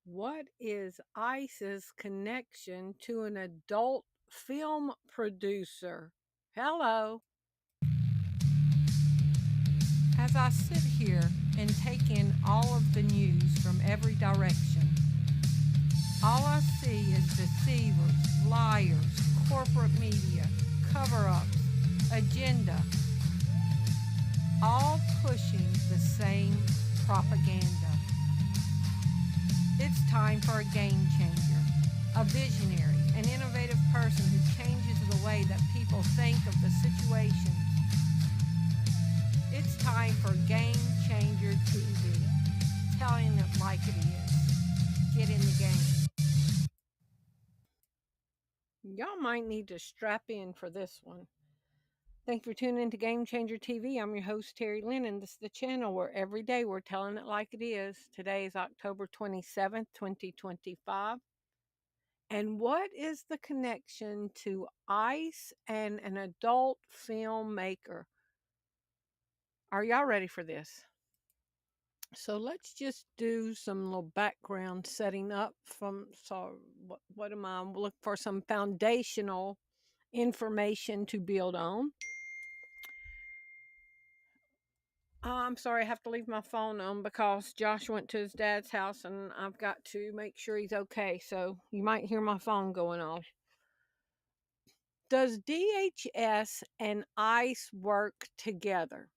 What is ICE's connection to an adult film producer? Hello. As I sit here and take in all of the news from every direction, all I see is deceivers, liars, corporate media, cover-ups, agenda, all pushing the same propaganda. It's time for a game changer, a visionary, an innovative person who changes the way that people think of the situations. It's time for Game Changer TV, telling it like it is. Get in the game. Y'all might need to strap in for this one. Thank you for tuning in to Game Changer TV. I'm your host, Terri Lynn, and this is the channel where every day we're telling it like it is. Today is October 27th, 2025. And what is the connection to ICE and an adult filmmaker? Are y'all ready for this? So let's just do some little background setting up what am I looking for? Some foundational information to build on. I'm sorry, I have to leave my phone on because Josh went to his dad's house and I've got to make sure he's okay. So you might hear my phone going off. Does DHS and ICE work together?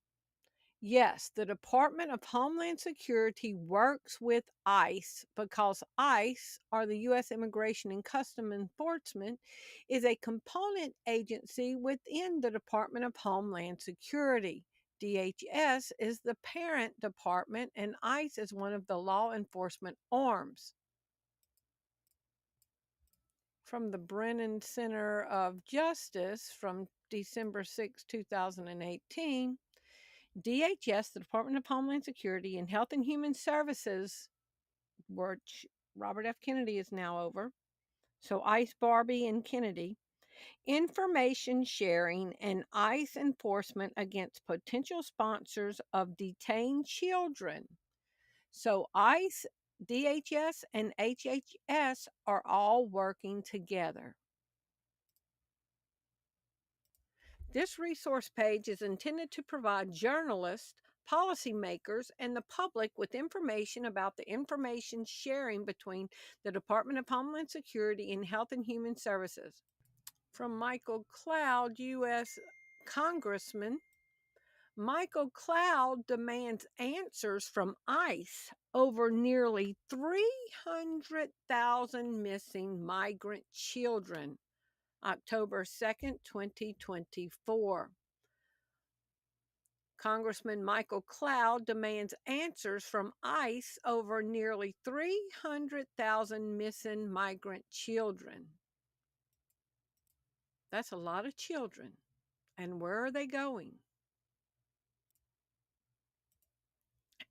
Yes, the Department of Homeland Security works with ICE because ICE, or the U.S. Immigration and Customs Enforcement, is a component agency within the Department of Homeland Security. DHS is the parent department, and ICE is one of the law enforcement arms. From the Brennan Center of Justice from December 6, 2018, DHS, the Department of Homeland Security, and Health and Human Services, which Robert F. Kennedy is now over, so ICE, Barbie, and Kennedy, information sharing and ICE enforcement against potential sponsors of detained children. So ICE, DHS, and HHS are all working together. This resource page is intended to provide journalists, policymakers, and the public with information about the information sharing between the Department of Homeland Security and Health and Human Services. From Michael Cloud, U.S. Congressman, Michael Cloud demands answers from ICE over nearly 300,000 missing migrant children. October 2nd, 2024. Congressman Michael Cloud demands answers from ICE over nearly 300,000 missing migrant children. That's a lot of children. And where are they going?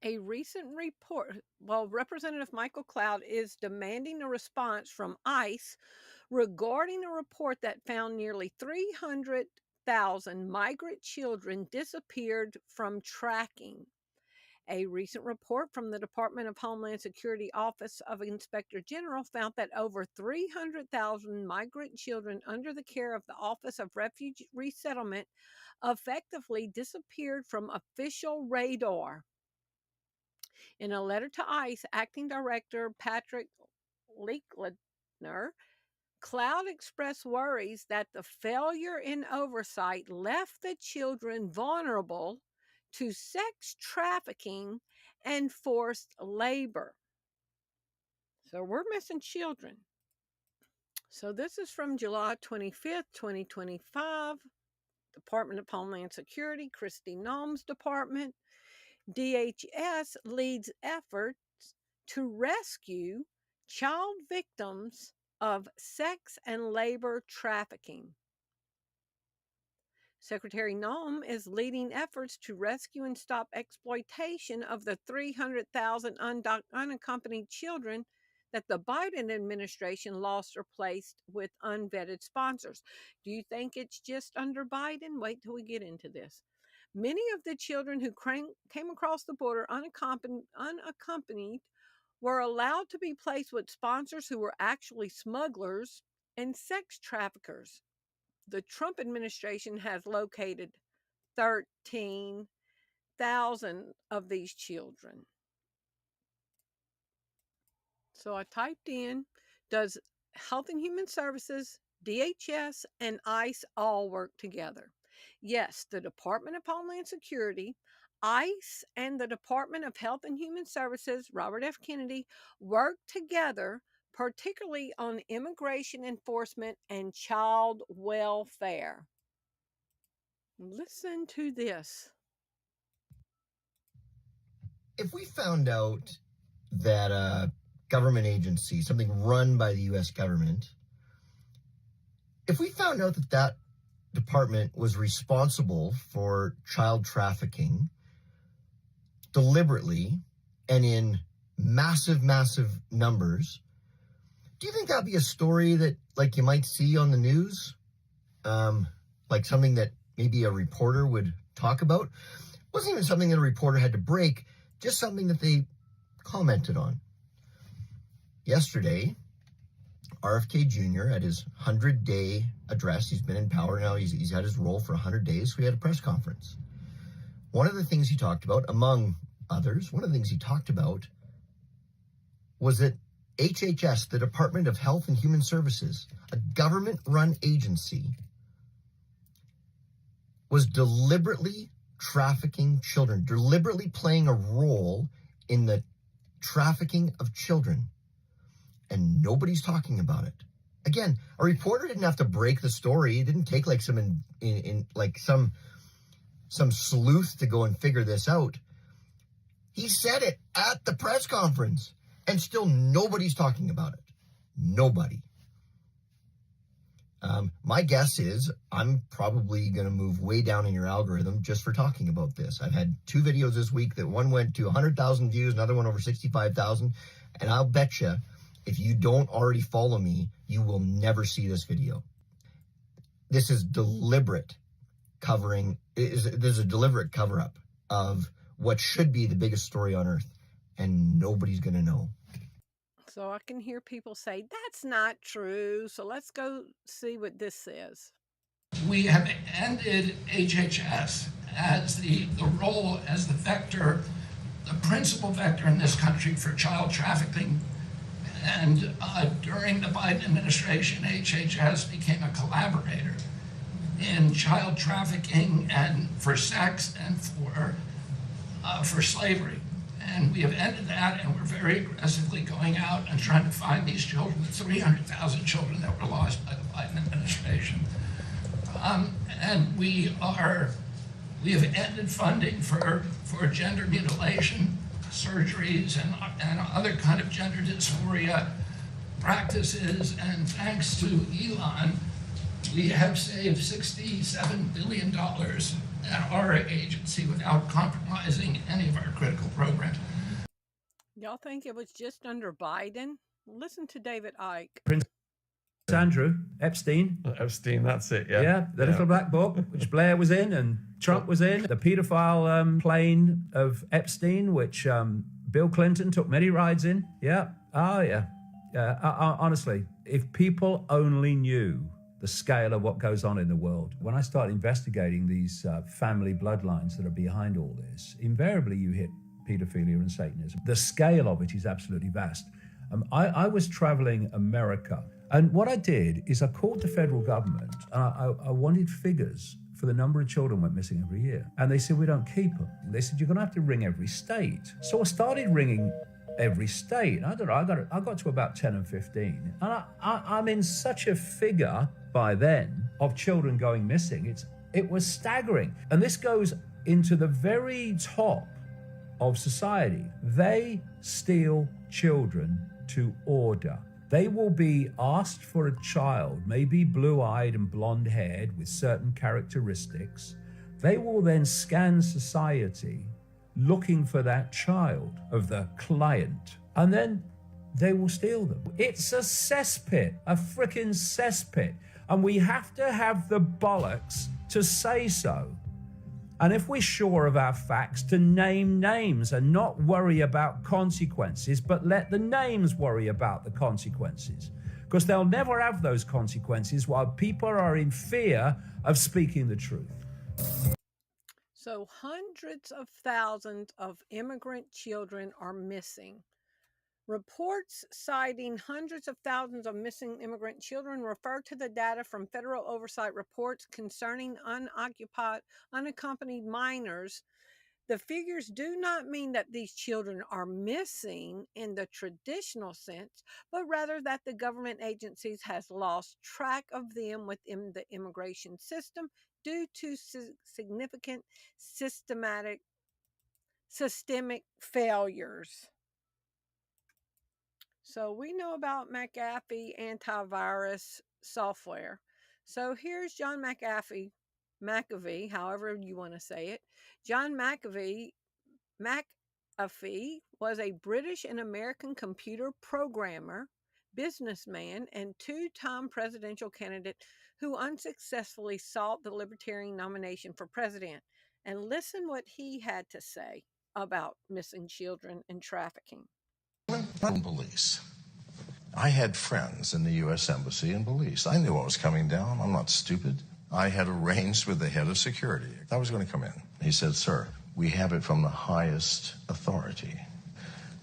A recent report, Representative Michael Cloud is demanding a response from ICE regarding a report that found nearly 300,000 migrant children disappeared from tracking. A recent report from the Department of Homeland Security Office of Inspector General found that over 300,000 migrant children under the care of the Office of Refuge Resettlement effectively disappeared from official radar. In a letter to ICE, Acting Director Patrick Lichtner, Cloud expressed worries that the failure in oversight left the children vulnerable to sex trafficking and forced labor. So we're missing children. So this is from July 25th, 2025, Department of Homeland Security, Kristi Noem's department. DHS leads efforts to rescue child victims of sex and labor trafficking. Secretary Noem is leading efforts to rescue and stop exploitation of the 300,000 unaccompanied children that the Biden administration lost or placed with unvetted sponsors. Do you think it's just under Biden? Wait till we get into this. Many of the children who came across the border unaccompanied were allowed to be placed with sponsors who were actually smugglers and sex traffickers. The Trump administration has located 13,000 of these children. So I typed in, does Health and Human Services, DHS, and ICE all work together? Yes, the Department of Homeland Security, ICE, and the Department of Health and Human Services, Robert F. Kennedy, work together, particularly on immigration enforcement and child welfare. Listen to this. If we found out that a government agency, something run by the U.S. government, if we found out that that department was responsible for child trafficking deliberately and in massive, massive numbers, do you think that'd be a story that, like, you might see on the news? Like something that maybe a reporter would talk about? It wasn't even something that a reporter had to break, just something that they commented on. Yesterday, RFK Jr. at his 100-day address, he's been in power now, he's had his role for 100 days, so he had a press conference. One of the things he talked about, among others, was that HHS, the Department of Health and Human Services, a government-run agency, was deliberately trafficking children, deliberately playing a role in the trafficking of children. And nobody's talking about it. Again, a reporter didn't have to break the story. It didn't take like some sleuth to go and figure this out. He said it at the press conference, and still nobody's talking about it. Nobody. My guess is I'm probably going to move way down in your algorithm just for talking about this. I've had 2 videos this week that one went to 100,000 views, another one over 65,000. And I'll bet you, if you don't already follow me, you will never see this video. This is deliberate covering. There's a deliberate cover-up of what should be the biggest story on earth, and nobody's going to know. So I can hear people say, that's not true. So let's go see what this says. We have ended HHS as the role as the vector, the principal vector in this country for child trafficking. And during the Biden administration, HHS became a collaborator in child trafficking and for sex and for slavery. And we have ended that, and we're very aggressively going out and trying to find these children, the 300,000 children that were lost by the Biden administration. And we have ended funding for gender mutilation surgeries and other kind of gender dysphoria practices. And thanks to Elon, we have saved $67 billion at our agency without compromising any of our critical programs. Y'all think it was just under Biden? Listen to David Icke. Prince Andrew, Epstein. Epstein, that's it, yeah. Yeah, the little black book, which Blair was in and Trump was in. The pedophile plane of Epstein, which Bill Clinton took many rides in. Yeah, oh yeah. Honestly, if people only knew the scale of what goes on in the world. When I start investigating these family bloodlines that are behind all this, invariably you hit pedophilia and Satanism. The scale of it is absolutely vast. I was traveling America, and what I did is I called the federal government, and I wanted figures for the number of children went missing every year. And they said, we don't keep them. They said, you're gonna have to ring every state. So I started ringing every state. I don't know, I got to about 10 and 15. And I'm in such a figure by then of children going missing. It was staggering. And this goes into the very top of society. They steal children to order. They will be asked for a child, maybe blue-eyed and blonde-haired with certain characteristics. They will then scan society looking for that child of the client, and then they will steal them. It's a cesspit, a frickin' cesspit, and we have to have the bollocks to say so. And if we're sure of our facts, to name names and not worry about consequences, but let the names worry about the consequences. Because they'll never have those consequences while people are in fear of speaking the truth. So, hundreds of thousands of immigrant children are missing. Reports citing hundreds of thousands of missing immigrant children refer to the data from federal oversight reports concerning unaccompanied minors. The figures do not mean that these children are missing in the traditional sense, but rather that the government agencies has lost track of them within the immigration system due to significant systemic failures. So we know about McAfee antivirus software. So here's John McAfee, however you want to say it. John McAfee was a British and American computer programmer, businessman, and two-time presidential candidate who unsuccessfully sought the Libertarian nomination for president. And listen what he had to say about missing children and trafficking. Belize. I had friends in the U.S. Embassy in Belize. I knew what was coming down. I'm not stupid. I had arranged with the head of security. I was going to come in. He said, "Sir, we have it from the highest authority.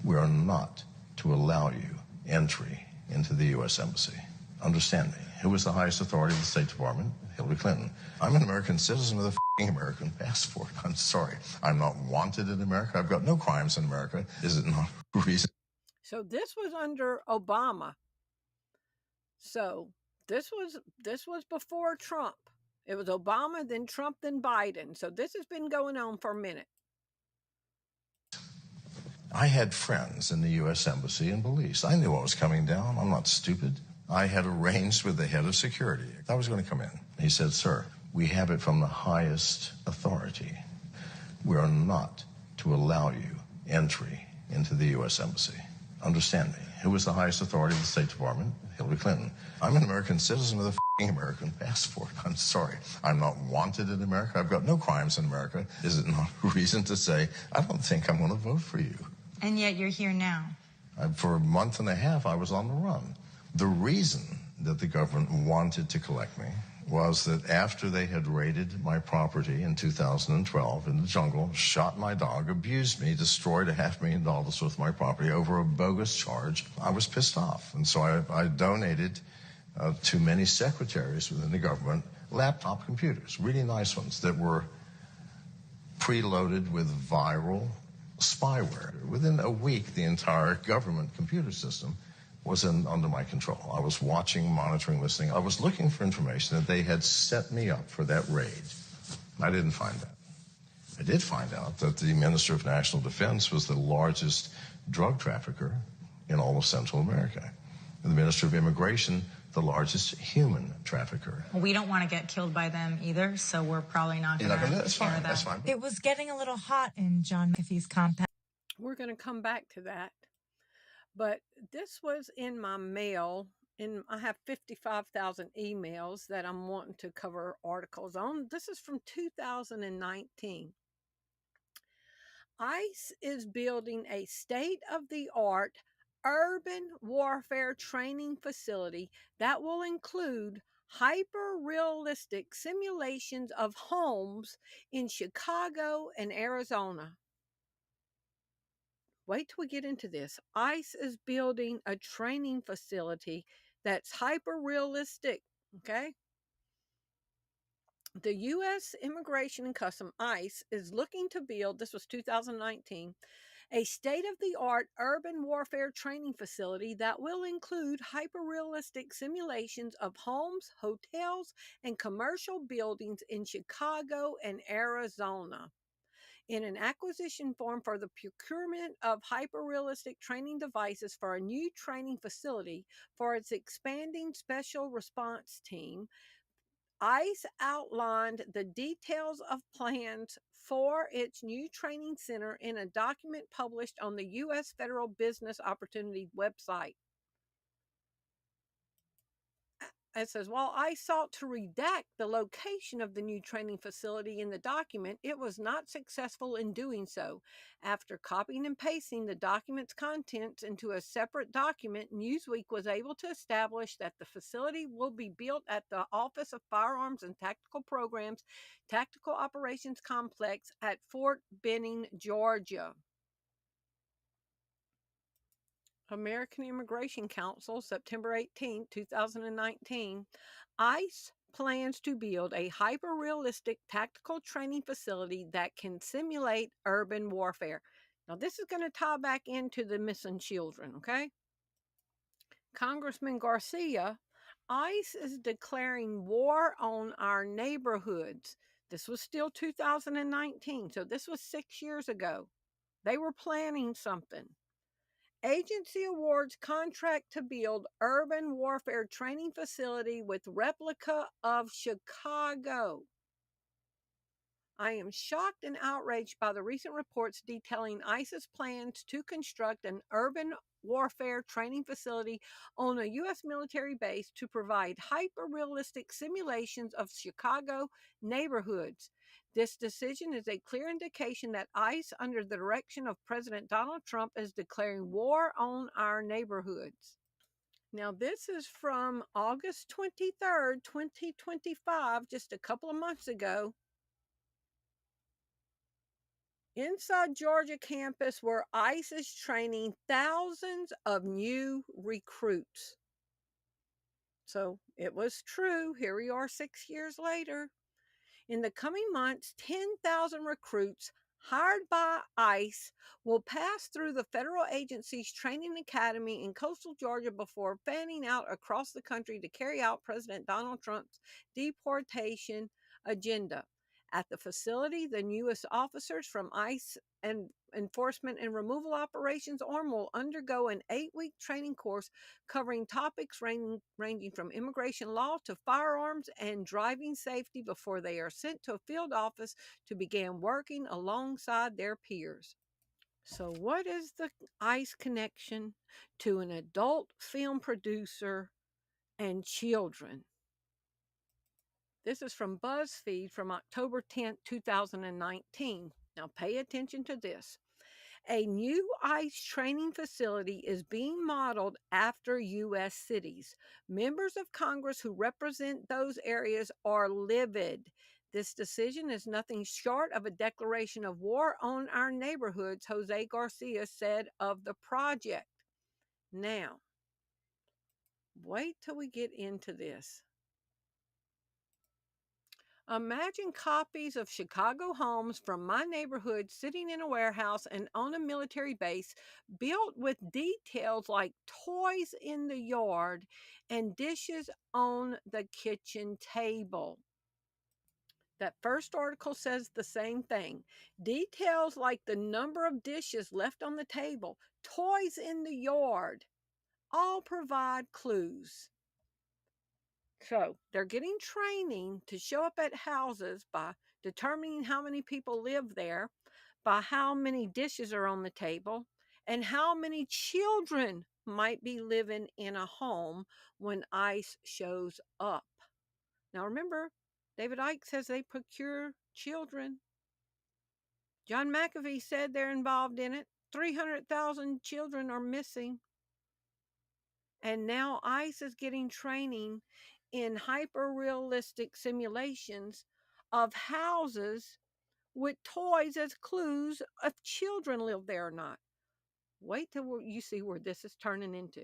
We are not to allow you entry into the U.S. Embassy." Understand me. Who was the highest authority of the State Department? Hillary Clinton. I'm an American citizen with a American passport. I'm sorry. I'm not wanted in America. I've got no crimes in America. Is it not a reason? So this was under Obama. So this was before Trump. It was Obama, then Trump, then Biden. So this has been going on for a minute. I had friends in the U.S. Embassy in Belize. I knew what was coming down. I'm not stupid. I had arranged with the head of security. I was going to come in. He said, "Sir, we have it from the highest authority. We are not to allow you entry into the U.S. Embassy." Understand me. Who was the highest authority of the State Department? Hillary Clinton. I'm an American citizen with a American passport. I'm sorry. I'm not wanted in America. I've got no crimes in America. Is it not a reason to say, I don't think I'm going to vote for you? And yet you're here now. For a month and a half, I was on the run. The reason that the government wanted to collect me was that after they had raided my property in 2012 in the jungle, shot my dog, abused me, destroyed $500,000 worth of my property over a bogus charge, I was pissed off. And so I donated to many secretaries within the government laptop computers, really nice ones that were preloaded with viral spyware. Within a week, the entire government computer system was under my control. I was watching, monitoring, listening. I was looking for information that they had set me up for that raid. I didn't find that. I did find out that the Minister of National Defense was the largest drug trafficker in all of Central America. And the Minister of Immigration, the largest human trafficker. We don't want to get killed by them either, so we're probably not going to That's share fine. that. That's fine. It was getting a little hot in John McAfee's compound. We're going to come back to that. But this was in my mail. I have 55,000 emails that I'm wanting to cover articles on. This is from 2019. ICE is building a state-of-the-art urban warfare training facility that will include hyper-realistic simulations of homes in Chicago and Arizona. Wait till we get into this. ICE is building a training facility that's hyper-realistic, okay? The U.S. Immigration and Customs, ICE, is looking to build, this was 2019, a state-of-the-art urban warfare training facility that will include hyper-realistic simulations of homes, hotels, and commercial buildings in Chicago and Arizona. In an acquisition form for the procurement of hyper-realistic training devices for a new training facility for its expanding special response team, ICE outlined the details of plans for its new training center in a document published on the U.S. Federal Business Opportunity website. it says, while I sought to redact the location of the new training facility in the document, it was not successful in doing so. After copying and pasting the document's contents into a separate document, Newsweek was able to establish that the facility will be built at the Office of Firearms and Tactical Programs, Tactical Operations Complex at Fort Benning, Georgia. American Immigration Council, September 18, 2019. ICE plans to build a hyper-realistic tactical training facility that can simulate urban warfare. Now, this is going to tie back into the missing children, okay? Congressman Garcia, ICE is declaring war on our neighborhoods. This was still 2019, so this was 6 years ago. They were planning something. Agency awards contract to build urban warfare training facility with replica of Chicago. I am shocked and outraged by the recent reports detailing ICE's plans to construct an urban warfare training facility on a U.S. military base to provide hyper-realistic simulations of Chicago neighborhoods. This decision is a clear indication that ICE, under the direction of President Donald Trump, is declaring war on our neighborhoods. Now, this is from August 23rd, 2025, just a couple of months ago. Inside Georgia campus where ICE is training thousands of new recruits. So it was true. Here we are 6 years later. In the coming months, 10,000 recruits hired by ICE will pass through the federal agency's training academy in coastal Georgia before fanning out across the country to carry out President Donald Trump's deportation agenda. At the facility, the newest officers from ICE and Enforcement and Removal Operations Arm will undergo an 8-week training course covering topics ranging from immigration law to firearms and driving safety before they are sent to a field office to begin working alongside their peers. So what is the ICE connection to an adult film producer and children? This is from BuzzFeed from October 10th, 2019. Now pay attention to this. A new ICE training facility is being modeled after U.S. cities. Members of Congress who represent those areas are livid. This decision is nothing short of a declaration of war on our neighborhoods, Jose Garcia said of the project. Now, wait till we get into this. Imagine copies of Chicago homes from my neighborhood sitting in a warehouse and on a military base, built with details like toys in the yard and dishes on the kitchen table. That first article says the same thing. Details like the number of dishes left on the table, toys in the yard, all provide clues. So they're getting training to show up at houses by determining how many people live there, by how many dishes are on the table, and how many children might be living in a home when ICE shows up. Now remember, David Icke says they procure children. John McAfee said they're involved in it. 300,000 children are missing. And now ICE is getting training in hyper-realistic simulations of houses with toys as clues if children live there or not. Wait till you see where this is turning into.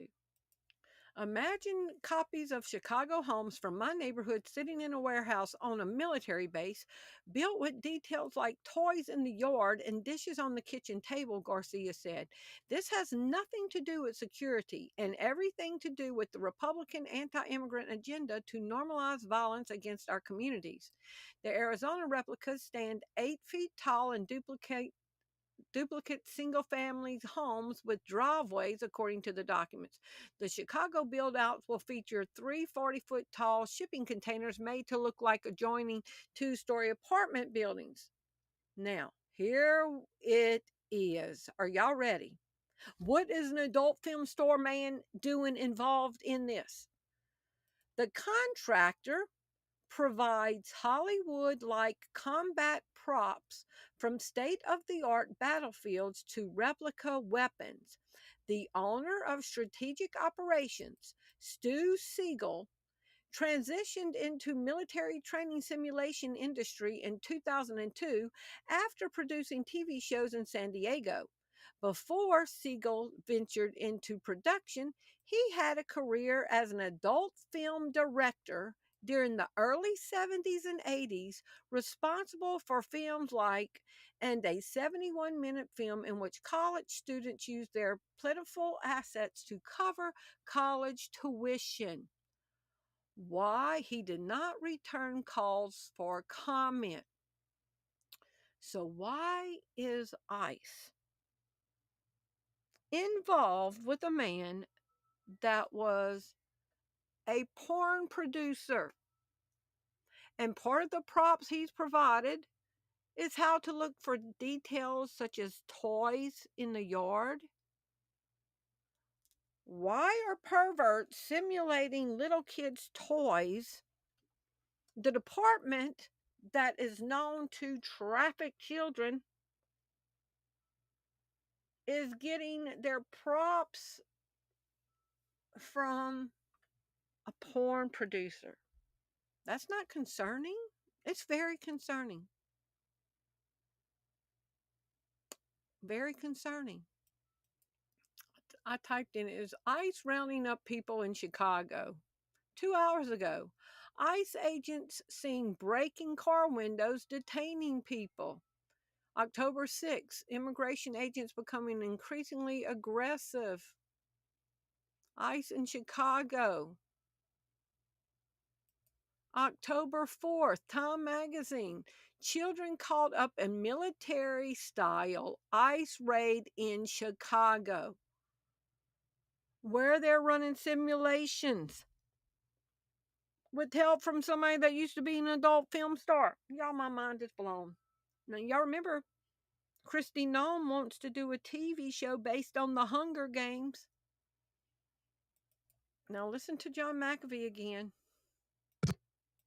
Imagine copies of Chicago homes from my neighborhood sitting in a warehouse on a military base, built with details like toys in the yard and dishes on the kitchen table, Garcia said. This has nothing to do with security and everything to do with the Republican anti-immigrant agenda to normalize violence against our communities. The Arizona replicas stand 8 feet tall and duplicate single-family homes with driveways, according to the documents. The Chicago build-outs will feature 3 40-foot-tall shipping containers made to look like adjoining 2-story apartment buildings. Now, here it is. Are y'all ready? What is an adult film store man doing involved in this? The contractor provides Hollywood-like combat props from state-of-the-art battlefields to replica weapons. The owner of Strategic Operations, Stu SEGALL, transitioned into military training simulation industry in 2002 after producing TV shows in San Diego. Before SEGALL ventured into production, he had a career as an adult film director during the early 70s and 80s, responsible for films like and a 71-minute film in which college students used their plentiful assets to cover college tuition. Why he did not return calls for comment. So why is ICE involved with a man that was a porn producer? And part of the props he's provided is how to look for details such as toys in the yard. Why are perverts simulating little kids' toys? The department that is known to traffic children is getting their props from a porn producer. That's not concerning. It's very concerning. Very concerning. I typed in, is ICE rounding up people in Chicago? 2 hours ago, ICE agents seen breaking car windows, detaining people. October 6th, immigration agents becoming increasingly aggressive. ICE in Chicago. October 4th, Time Magazine. Children caught up in military-style ICE raid in Chicago, where they're running simulations with help from somebody that used to be an adult film star. Y'all, my mind is blown. Now, y'all remember, Kristi Noem wants to do a TV show based on the Hunger Games. Now, listen to John McAfee again.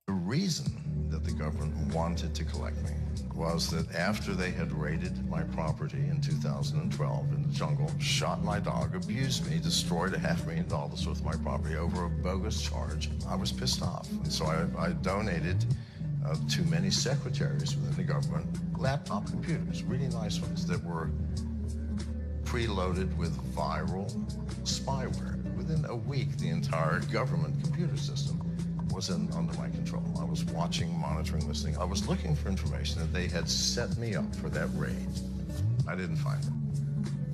The reason that the government wanted to collect me was that after they had raided my property in 2012 in the jungle, shot my dog, abused me, destroyed $500,000 worth of my property over a bogus charge, I was pissed off. And so I donated to many secretaries within the government laptop computers, really nice ones, that were preloaded with viral spyware. Within a week, the entire government computer system was under my control. I was watching, monitoring, listening. I was looking for information that they had set me up for that raid. I didn't find it.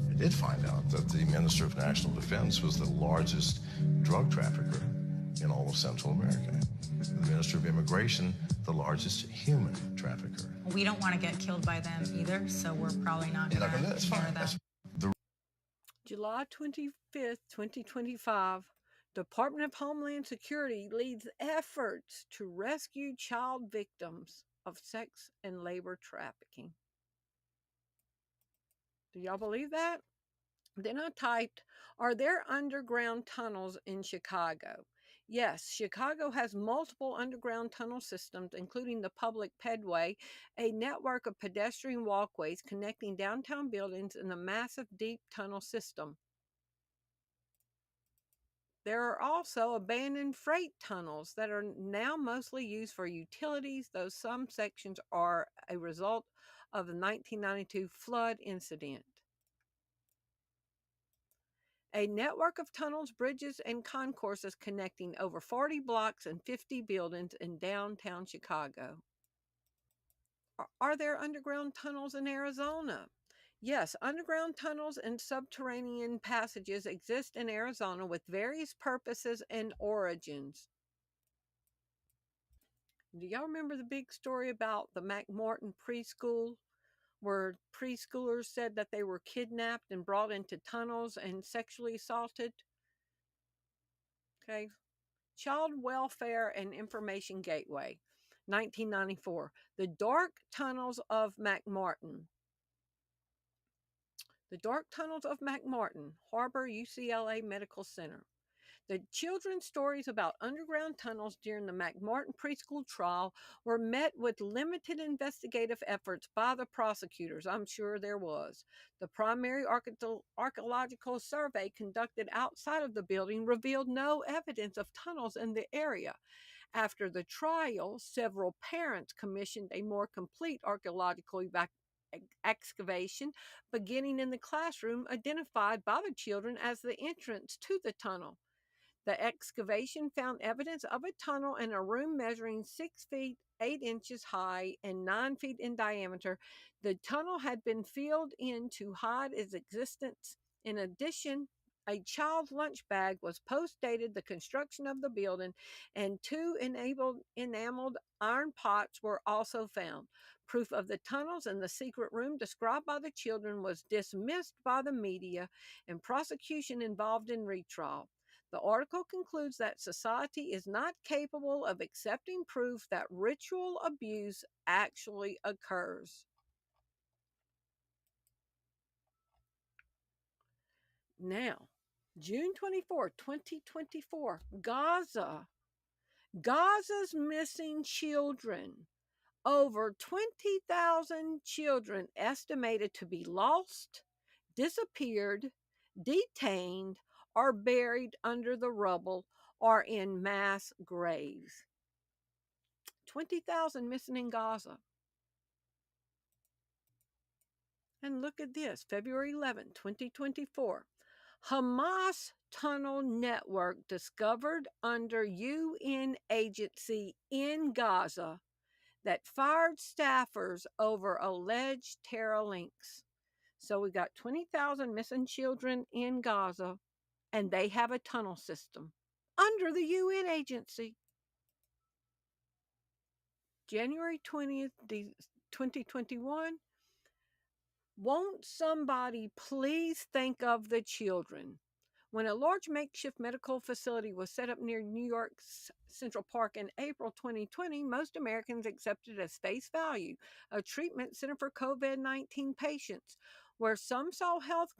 I did find out that the Minister of National Defense was the largest drug trafficker in all of Central America. The Minister of Immigration, the largest human trafficker. We don't want to get killed by them either, so we're probably not going to That's fine. July 25th, 2025. Department of Homeland Security leads efforts to rescue child victims of sex and labor trafficking. Do y'all believe that? Then I typed, are there underground tunnels in Chicago? Yes, Chicago has multiple underground tunnel systems, including the public pedway, a network of pedestrian walkways connecting downtown buildings, and a massive deep tunnel system. There are also abandoned freight tunnels that are now mostly used for utilities, though some sections are a result of the 1992 flood incident. A network of tunnels, bridges, and concourses connecting over 40 blocks and 50 buildings in downtown Chicago. Are there underground tunnels in Arizona? Yes, underground tunnels and subterranean passages exist in Arizona with various purposes and origins. Do y'all remember the big story about the McMorton preschool, where preschoolers said that they were kidnapped and brought into tunnels and sexually assaulted? Okay. Child Welfare and Information Gateway, 1994. The Dark Tunnels of McMorton. The Dark Tunnels of McMorton, Harbor UCLA Medical Center. The children's stories about underground tunnels during the McMartin preschool trial were met with limited investigative efforts by the prosecutors. I'm sure there was. The primary archaeological survey conducted outside of the building revealed no evidence of tunnels in the area. After the trial, several parents commissioned a more complete archaeological excavation beginning in the classroom identified by the children as the entrance to the tunnel. The excavation found evidence of a tunnel in a room measuring 6 feet 8 inches high and 9 feet in diameter. The tunnel had been filled in to hide its existence. In addition, a child's lunch bag was post-dated the construction of the building, and 2 enameled iron pots were also found. Proof of the tunnels in the secret room described by the children was dismissed by the media, and prosecution involved in retrial. The article concludes that society is not capable of accepting proof that ritual abuse actually occurs. Now, June 24, 2024, Gaza's missing children. Over 20,000 children estimated to be lost, disappeared, detained, or buried under the rubble or in mass graves. 20,000 missing in Gaza. And look at this, February 11, 2024. Hamas tunnel network discovered under UN agency in Gaza that fired staffers over alleged terror links. So we got 20,000 missing children in Gaza, and they have a tunnel system under the UN agency. January 20th, 2021. Won't somebody please think of the children? When a large makeshift medical facility was set up near New York's Central Park in April 2020, most Americans accepted as face value a treatment center for COVID-19 patients. Where some saw health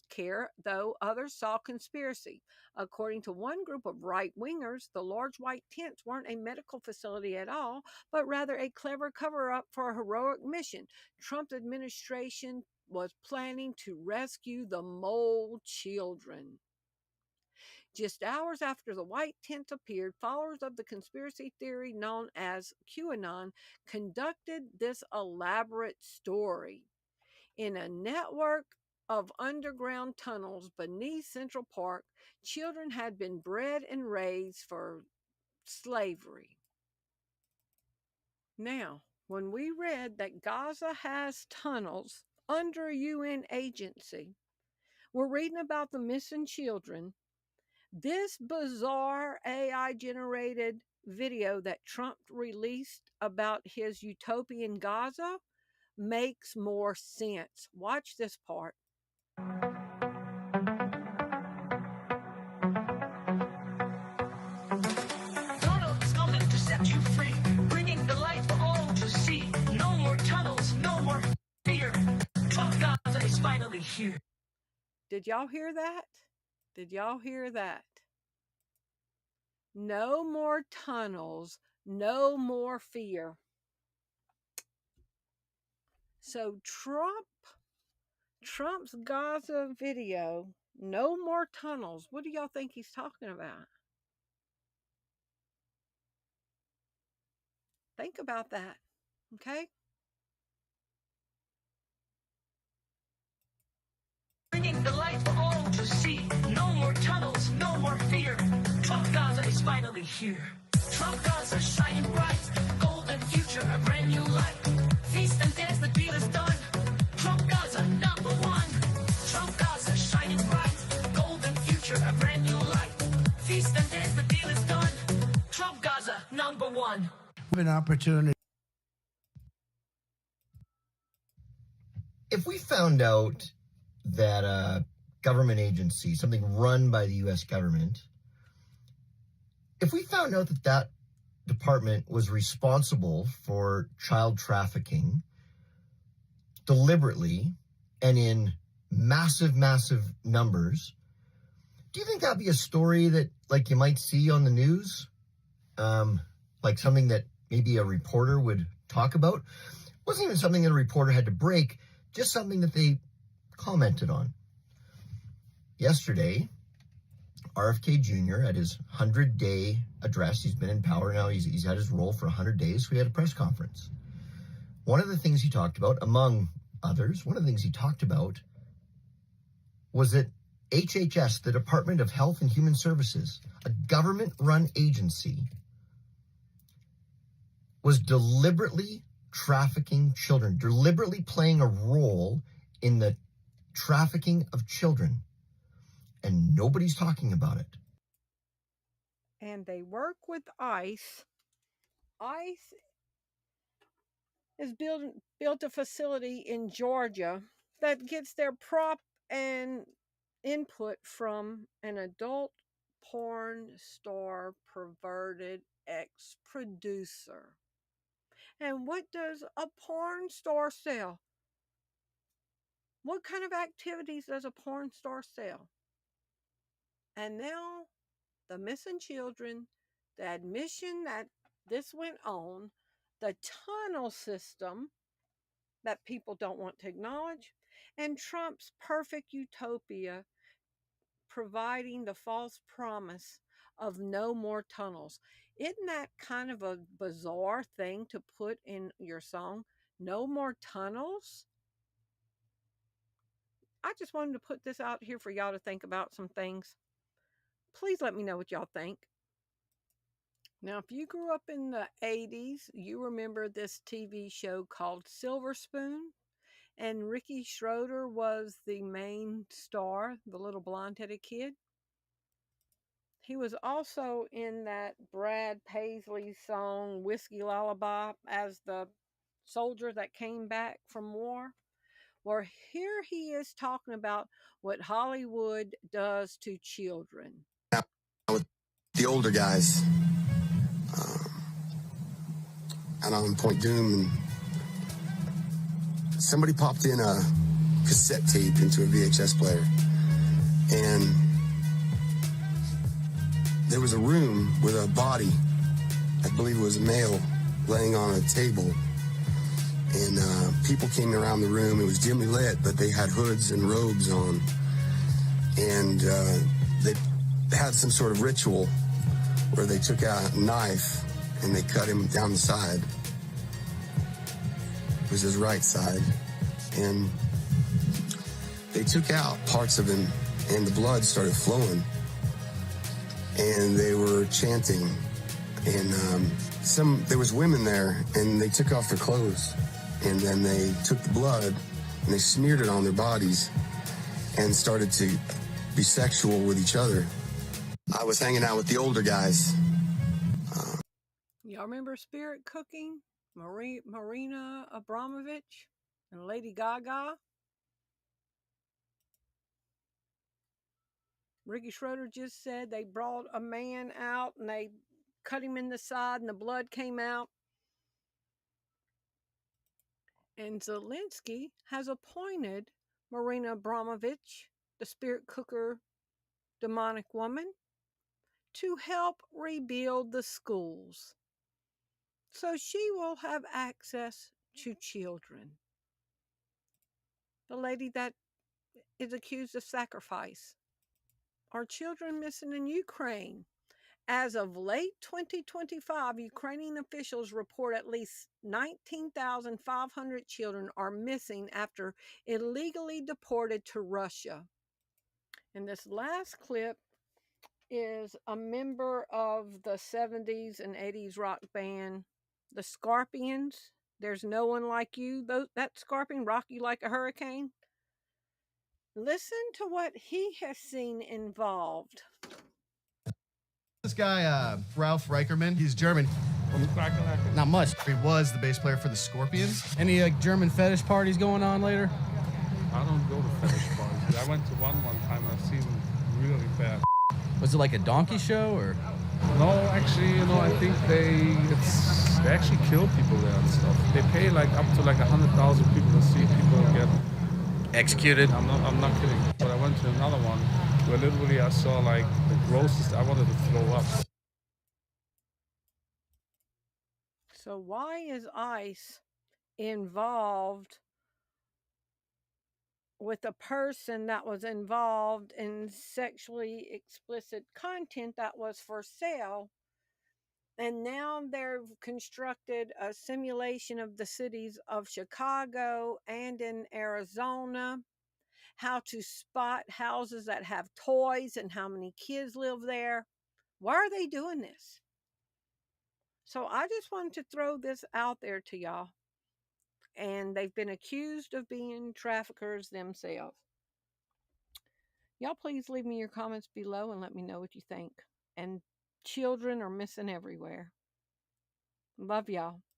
care, though others saw conspiracy. According to one group of right-wingers, the large white tents weren't a medical facility at all, but rather a clever cover-up for a heroic mission. Trump's administration was planning to rescue the mole children. Just hours after the white tents appeared, followers of the conspiracy theory known as QAnon conducted this elaborate story. In a network of underground tunnels beneath Central Park, children had been bred and raised for slavery. Now, when we read that Gaza has tunnels under a UN agency, we're reading about the missing children. This bizarre AI-generated video that Trump released about his utopian Gaza makes more sense. Watch this part. Tunnels coming to set you free, bringing the light for all to see. No more tunnels, no more fear. Gaza is finally here. Did y'all hear that? Did y'all hear that? No more tunnels, no more fear. So Trump's Gaza video, no more tunnels. What do y'all think he's talking about? Think about that, okay? Bringing the light for all to see. No more tunnels, no more fear. Gaza is finally here. Gaza shining bright. Golden future, a brand new life. Feast and dance, the deal is done. Gaza, number one. Gaza shining bright. Golden future, a brand new life. Feast and dance, the deal is done. Gaza, number one. An opportunity. If we found out that a government agency, something run by the U.S. government, if we found out that that department was responsible for child trafficking deliberately and in massive, massive numbers, Do you think that'd be a story that, like, you might see on the news? Like something that maybe a reporter would talk about? It wasn't even something that a reporter had to break, just something that they commented on. Yesterday, RFK Jr. at his 100-day address, he's been in power now, he's had his role for 100 days, so he had a press conference. One of the things he talked about, among others, was that HHS, the Department of Health and Human Services, a government-run agency, was deliberately trafficking children, deliberately playing a role in the trafficking of children. And nobody's talking about it. And they work with ICE. ICE has built a facility in Georgia that gets their prop and input from an adult porn star perverted ex-producer. And what does a porn star sell? What kind of activities does a porn star sell? And now the missing children, the admission that this went on, the tunnel system that people don't want to acknowledge, and Trump's perfect utopia providing the false promise of no more tunnels. Isn't that kind of a bizarre thing to put in your song? No more tunnels? I just wanted to put this out here for y'all to think about some things. Please let me know what y'all think. Now, if you grew up in the 80s, you remember this TV show called Silver Spoon, and Ricky Schroeder was the main star, the little blonde-headed kid. He was also in that Brad Paisley song, Whiskey Lullaby, as the soldier that came back from war. Well, here he is talking about what Hollywood does to children. With the older guys out on Point Doom, and somebody popped in a cassette tape into a VHS player, and there was a room with a body, I believe it was a male, laying on a table, and people came around the room. It was dimly lit, but they had hoods and robes on, and they had some sort of ritual where they took out a knife and they cut him down the side. It was his right side, and they took out parts of him, and the blood started flowing, and they were chanting, and there was women there, and they took off their clothes, and then they took the blood and they smeared it on their bodies and started to be sexual with each other. I was hanging out with the older guys. Y'all remember Spirit Cooking? Marina Abramovich and Lady Gaga? Ricky Schroeder just said they brought a man out and they cut him in the side and the blood came out. And Zelensky has appointed Marina Abramovich, the spirit cooker demonic woman, to help rebuild the schools. So she will have access to children. The lady that is accused of sacrifice. Are children missing in Ukraine? As of late 2025, Ukrainian officials report at least 19,500 children are missing after illegally deported to Russia. And this last clip is a member of the 70s and 80s rock band, the Scorpions. There's No One Like You. That Scorpion, Rock You Like a Hurricane. Listen to what he has seen involved. This guy, Ralph Reicherman, he's German. Not much. He was the bass player for the Scorpions. Any German fetish parties going on later? I don't go to fetish parties. I went to one time. I've seen really bad. Was it like a donkey show or? No, actually, I think they actually kill people there and stuff. They pay like up to like 100,000 people to see people get executed. I'm not kidding. But I went to another one. where literally I saw like the grossest. I wanted to throw up. So why is ICE involved with a person that was involved in sexually explicit content that was for sale? And now they've constructed a simulation of the cities of Chicago and in Arizona, how to spot houses that have toys and how many kids live there. Why are they doing this? So I just wanted to throw this out there to y'all. And they've been accused of being traffickers themselves. Y'all please leave me your comments below and let me know what you think. And children are missing everywhere. Love y'all.